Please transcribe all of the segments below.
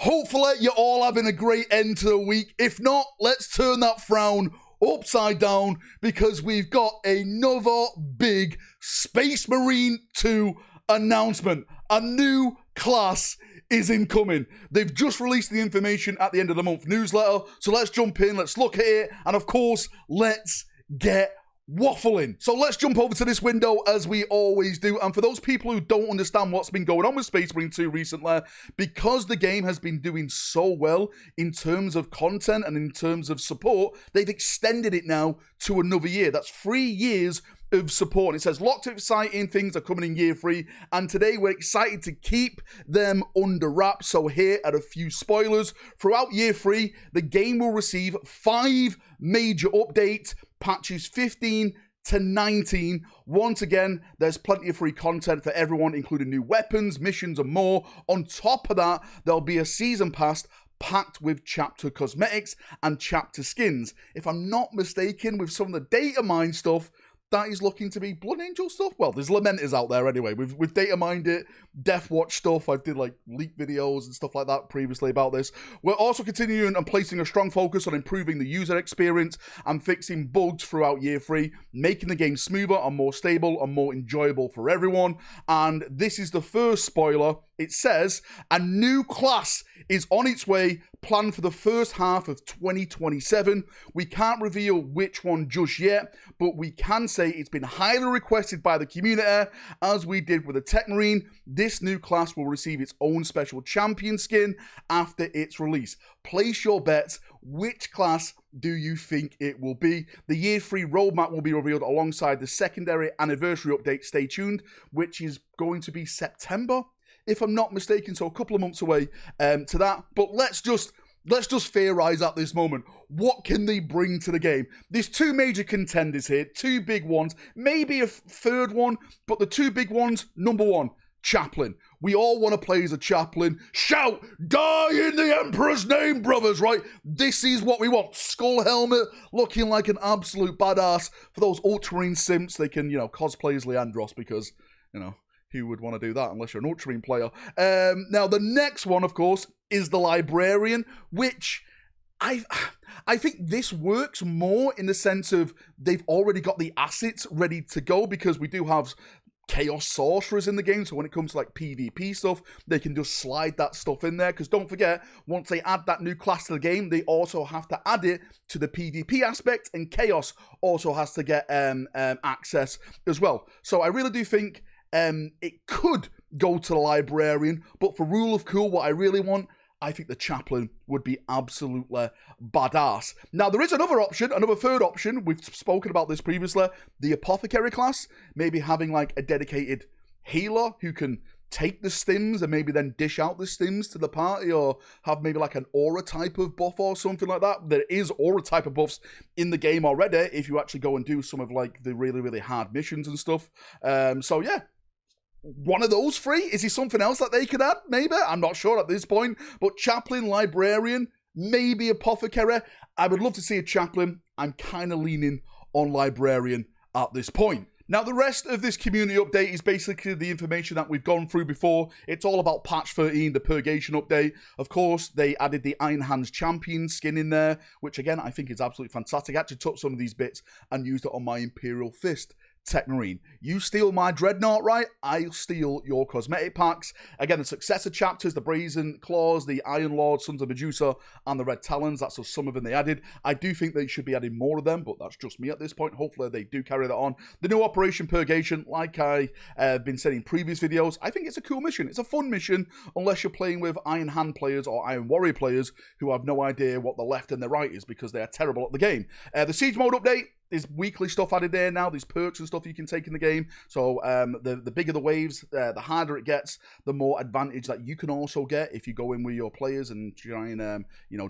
Hopefully, you're all having a great end to the week. If not, let's turn that frown upside down because we've got another big Space Marine 2 announcement. A new class is incoming. They've just released the information at the end of the month newsletter. So let's jump in, let's look at it, and of course, let's get waffling. So let's jump over to this window as we always do. And for those people who don't understand what's been going on with Space Marine 2 recently, because the game has been doing so well in terms of content and in terms of support, they've extended it now to another year. That's 3 years of support. It says lots of exciting things are coming in year 3, and today we're excited to keep them under wraps. So here are a few spoilers. Throughout year 3, the game will receive 5 major updates, patches 15 to 19. Once again, there's plenty of free content for everyone, including new weapons, missions, and more. On top of that, there'll be a season pass packed with chapter cosmetics and chapter skins. If I'm not mistaken, with some of the data mine stuff, that is looking to be Blood Angel stuff. Well, there's Lamenters out there anyway. We've data mined it, Death Watch stuff. I did like leak videos and stuff like that previously about this. We're also continuing and placing a strong focus on improving the user experience and fixing bugs throughout year 3, making the game smoother and more stable and more enjoyable for everyone. And this is the first spoiler. It says a new class is on its way, planned for the first half of 2027. We can't reveal which one just yet, but we can say it's been highly requested by the community. As we did with the Tech Marine, this new class will receive its own special champion skin after its release. Place your bets. Which class do you think it will be? The year 3 roadmap will be revealed alongside the secondary anniversary update. Stay tuned, which is going to be September, if I'm not mistaken, so a couple of months away to that. But let's just theorize at this moment. What can they bring to the game? There's 2 major contenders here, 2 big ones, maybe a third one, but the 2 big ones, number 1, Chaplain. We all want to play as a Chaplain. Shout, die in the Emperor's name, brothers, right? This is what we want. Skull helmet, looking like an absolute badass. For those Ultramarine simps, they can, cosplay as Leandros because, who would want to do that unless you're an Ultramarine player? Now, the next one, of course, is the Librarian, which I think this works more in the sense of they've already got the assets ready to go because we do have Chaos Sorcerers in the game, so when it comes to like PvP stuff, they can just slide that stuff in there, because don't forget, once they add that new class to the game, they also have to add it to the PvP aspect, and Chaos also has to get access as well. So I really do think it could go to the Librarian, but for Rule of Cool, what I really want, I think the Chaplain would be absolutely badass. Now, there is another option, another third option. We've spoken about this previously. The Apothecary class, maybe having like a dedicated healer who can take the stims and maybe then dish out the stims to the party, or have maybe like an aura type of buff or something like that. There is aura type of buffs in the game already if you actually go and do some of like the really, really hard missions and stuff. So yeah. One of those 3? Is there something else that they could add? Maybe. I'm not sure at this point. But Chaplain, Librarian, maybe Apothecary. I would love to see a Chaplain. I'm kind of leaning on Librarian at this point. Now, the rest of this community update is basically the information that we've gone through before. It's all about patch 13, the Purgation update. Of course, they added the Iron Hands Champion skin in there, which again, I think is absolutely fantastic. I actually took some of these bits and used it on my Imperial Fist Tech Marine. You steal my Dreadnought, right? I'll steal your cosmetic packs. Again, the successor chapters, the Brazen Claws, the Iron Lord, Sons of Medusa, and the Red Talons. That's just some of them they added. I do think they should be adding more of them, but that's just me at this point. Hopefully they do carry that on. The new Operation Purgation, like I have been saying in previous videos, I think it's a cool mission. It's a fun mission, unless you're playing with Iron Hand players or Iron Warrior players who have no idea what the left and the right is because they are terrible at the game. The Siege Mode update, there's weekly stuff added there now. There's perks and stuff you can take in the game. So the bigger the waves, the harder it gets, the more advantage that you can also get if you go in with your players and try and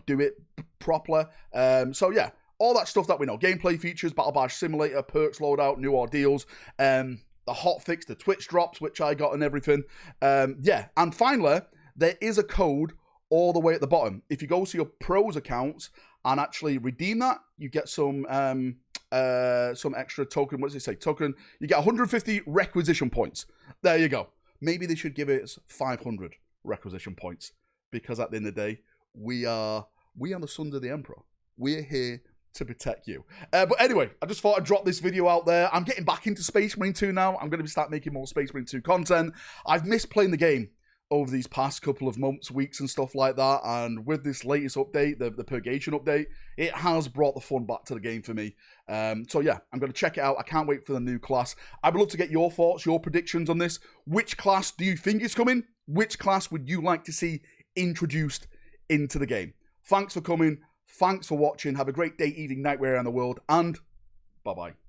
do it properly. So yeah, all that stuff that we know. Gameplay features, Battle Bash Simulator, perks loadout, new ordeals, the hotfix, the Twitch drops, which I got and everything. Yeah, and finally, there is a code all the way at the bottom. If you go to your pros accounts and actually redeem that, you get some extra token. What does it say? Token. You get 150 requisition points. There you go. Maybe they should give it 500 requisition points because at the end of the day, we are the sons of the Emperor. We're here to protect you. But anyway, I just thought I'd drop this video out there. I'm getting back into Space Marine 2 now. I'm going to start making more Space Marine 2 content. I've missed playing the game over these past couple of months, weeks and stuff like that, and with this latest update, the Purgation update, it has brought the fun back to the game for me. So yeah, I'm going to check it out. I can't wait for the new class. I'd love to get your thoughts, your predictions on this. Which class do you think is coming? Which class would you like to see introduced into the game? Thanks for coming. Thanks for watching. Have a great day, evening, night, wherever around the world, and bye-bye.